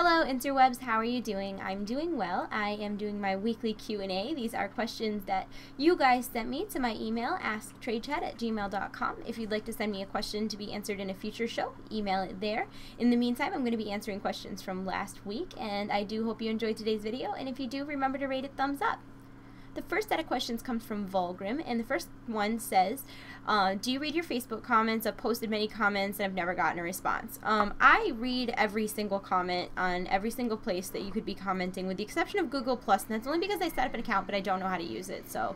Hello interwebs, how are you doing? I'm doing well. I am doing my weekly Q&A. These are questions that you guys sent me to my email, asktradechat@gmail.com. If you'd like to send me a question to be answered in a future show, email it there. In the meantime, I'm going to be answering questions from last week, and I do hope you enjoyed today's video, and if you do, remember to rate it thumbs up. The first set of questions comes from Vulgrim, and the first one says, do you read your Facebook comments? I've posted many comments and I've never gotten a response. I read every single comment on every single place that you could be commenting, with the exception of Google+, and that's only because I set up an account but I don't know how to use it, so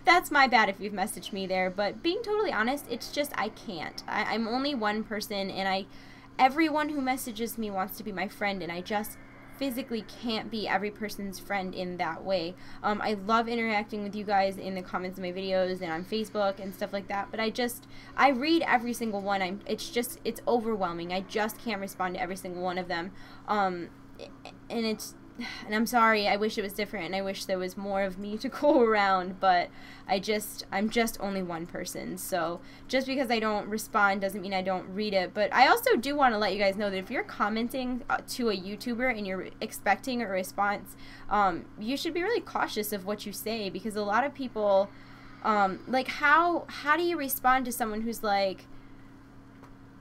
that's my bad if you've messaged me there. But being totally honest, it's just I can't. I'm only one person, and everyone who messages me wants to be my friend, and I just physically can't be every person's friend in that way. I love interacting with you guys in the comments of my videos and on Facebook and stuff like that, but I read every single one. It's overwhelming. I just can't respond to every single one of them. And I'm sorry, I wish it was different, and I wish there was more of me to go around, but I'm just only one person, so just because I don't respond doesn't mean I don't read it. But I also do want to let you guys know that if you're commenting to a YouTuber and you're expecting a response, you should be really cautious of what you say, because a lot of people, like, how do you respond to someone who's like,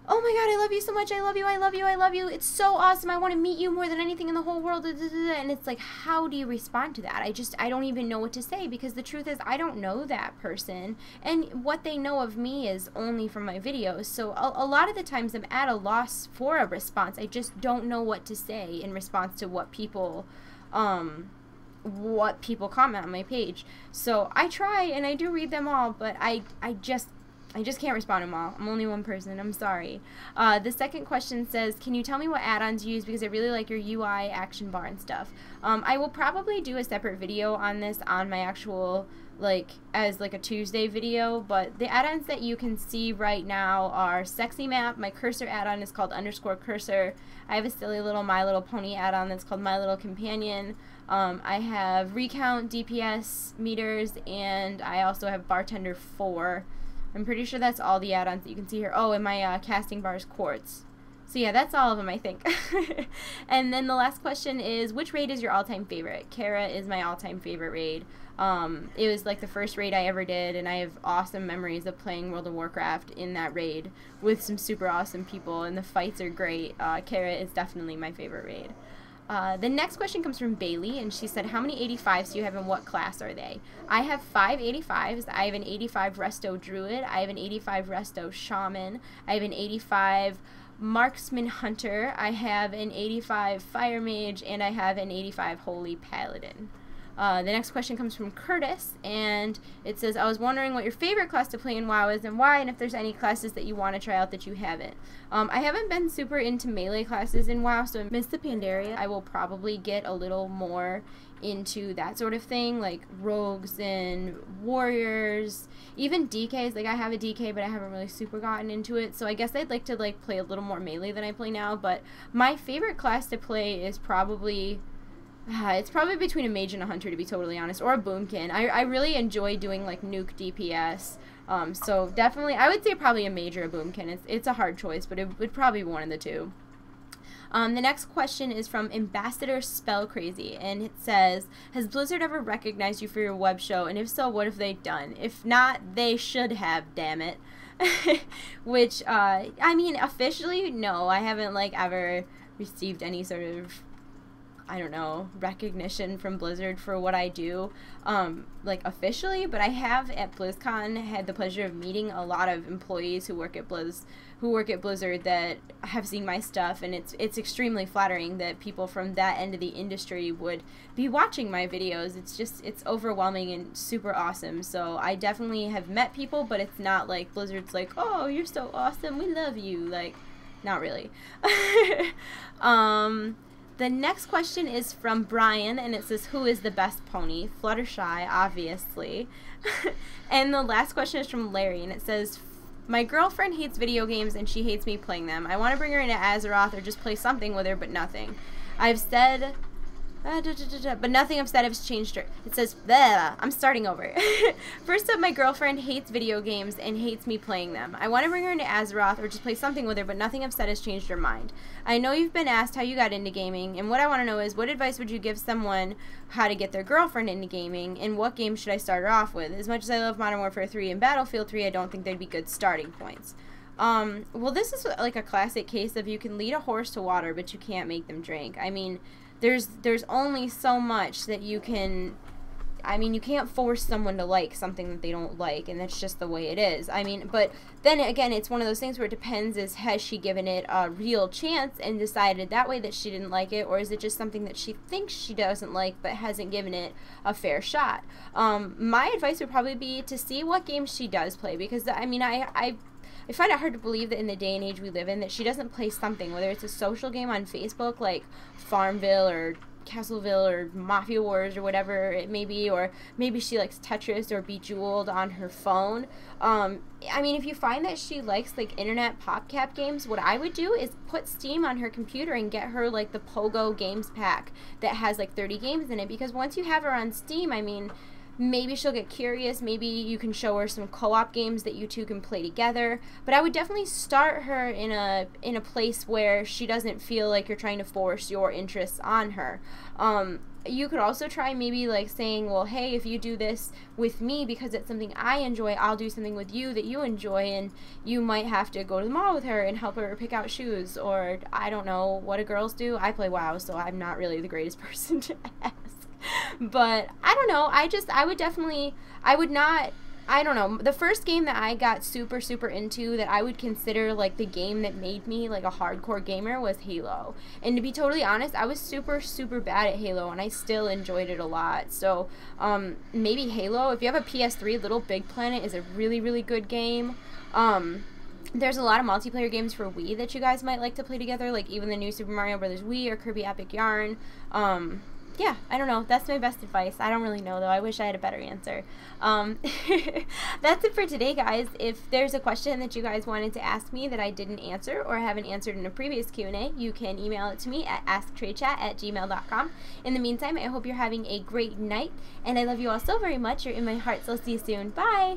oh my god, I love you so much, I love you, I love you, I love you, it's so awesome, I want to meet you more than anything in the whole world, and it's like, how do you respond to that? I don't even know what to say, because the truth is, I don't know that person, and what they know of me is only from my videos, so a lot of the times I'm at a loss for a response. I just don't know what to say in response to what people comment on my page. So I try, and I do read them all, but I just can't respond to them all. I'm only one person. I'm sorry. The second question says, can you tell me what add-ons you use, because I really like your UI, action bar, and stuff. I will probably do a separate video on this on my actual, as a Tuesday video, but the add-ons that you can see right now are Sexy Map. My cursor add-on is called _cursor. I have a silly little My Little Pony add-on that's called My Little Companion. I have Recount, DPS, meters, and I also have Bartender 4. I'm pretty sure that's all the add-ons that you can see here. Oh, and my casting bar is quartz. So yeah, that's all of them, I think. And then the last question is, which raid is your all-time favorite? Kara is my all-time favorite raid. It was the first raid I ever did, and I have awesome memories of playing World of Warcraft in that raid with some super awesome people, and the fights are great. Kara is definitely my favorite raid. The next question comes from Bailey, and she said, how many 85s do you have, and what class are they? I have 5 85s. I have an 85 Resto Druid, I have an 85 Resto Shaman, I have an 85 Marksman Hunter, I have an 85 Fire Mage, and I have an 85 Holy Paladin. The next question comes from Curtis, and it says, I was wondering what your favorite class to play in WoW is and why, and if there's any classes that you want to try out that you haven't. I haven't been super into melee classes in WoW, so I missed the Pandaria. I will probably get a little more into that sort of thing, like rogues and warriors, even DKs. I have a DK, but I haven't really super gotten into it, so I guess I'd like to play a little more melee than I play now. But my favorite class to play is probably... it's probably between a mage and a hunter, to be totally honest, or a boomkin. I really enjoy doing nuke DPS, so definitely I would say probably a mage or a boomkin. It's a hard choice, but it would probably be one of the two. The next question is from Ambassador Spellcrazy, and it says, has Blizzard ever recognized you for your web show, and if so, what have they done? If not, they should have, damn it. Which, I mean, officially, no, I haven't ever received any sort of, I don't know, recognition from Blizzard for what I do, officially, but I have at BlizzCon had the pleasure of meeting a lot of employees who work at Blizzard that have seen my stuff, and it's extremely flattering that people from that end of the industry would be watching my videos. It's overwhelming and super awesome. So I definitely have met people, but it's not like Blizzard's like, oh, you're so awesome, we love you, not really. The next question is from Brian, and it says, who is the best pony? Fluttershy, obviously. And the last question is from Larry, and it says, my girlfriend hates video games, and she hates me playing them. I want to bring her into Azeroth or just play something with her, but nothing. I've said But nothing upset has changed her. It says, bleh, I'm starting over. First up, my girlfriend hates video games and hates me playing them. I want to bring her into Azeroth or just play something with her, but nothing upset has changed her mind. I know you've been asked how you got into gaming, and what I want to know is, what advice would you give someone how to get their girlfriend into gaming, and what game should I start her off with? As much as I love Modern Warfare 3 and Battlefield 3, I don't think they'd be good starting points. Well, this is like a classic case of you can lead a horse to water, but you can't make them drink. I mean, there's only so much that you can, I mean, you can't force someone to like something that they don't like, and that's just the way it is. I mean, but then again, it's one of those things where it depends, is has she given it a real chance and decided that way that she didn't like it, or is it just something that she thinks she doesn't like but hasn't given it a fair shot? My advice would probably be to see what games she does play, because, I mean, I find it hard to believe that in the day and age we live in that she doesn't play something, whether it's a social game on Facebook like Farmville or Castleville or Mafia Wars or whatever it may be, or maybe she likes Tetris or Bejeweled on her phone. I mean, if you find that she likes like internet PopCap games, what I would do is put Steam on her computer and get her like the Pogo Games pack that has like 30 games in it, because once you have her on Steam, I mean, maybe she'll get curious. Maybe you can show her some co-op games that you two can play together. But I would definitely start her in a place where she doesn't feel like you're trying to force your interests on her. You could also try maybe like saying, well, hey, if you do this with me because it's something I enjoy, I'll do something with you that you enjoy, and you might have to go to the mall with her and help her pick out shoes, or I don't know what do girls do. I play WoW, so I'm not really the greatest person to ask. But I don't know, I don't know, the first game that I got super into that I would consider like the game that made me like a hardcore gamer was Halo. And to be totally honest, I was super bad at Halo, and I still enjoyed it a lot. So maybe Halo. If you have a PS3, Little Big Planet is a really good game. There's a lot of multiplayer games for Wii that you guys might like to play together, like even the new Super Mario Bros. Wii or Kirby Epic Yarn. Yeah, I don't know. That's my best advice. I don't really know, though. I wish I had a better answer. That's it for today, guys. If there's a question that you guys wanted to ask me that I didn't answer or haven't answered in a previous Q&A, you can email it to me at asktradechat@gmail.com. In the meantime, I hope you're having a great night, and I love you all so very much. You're in my heart, so I'll see you soon. Bye!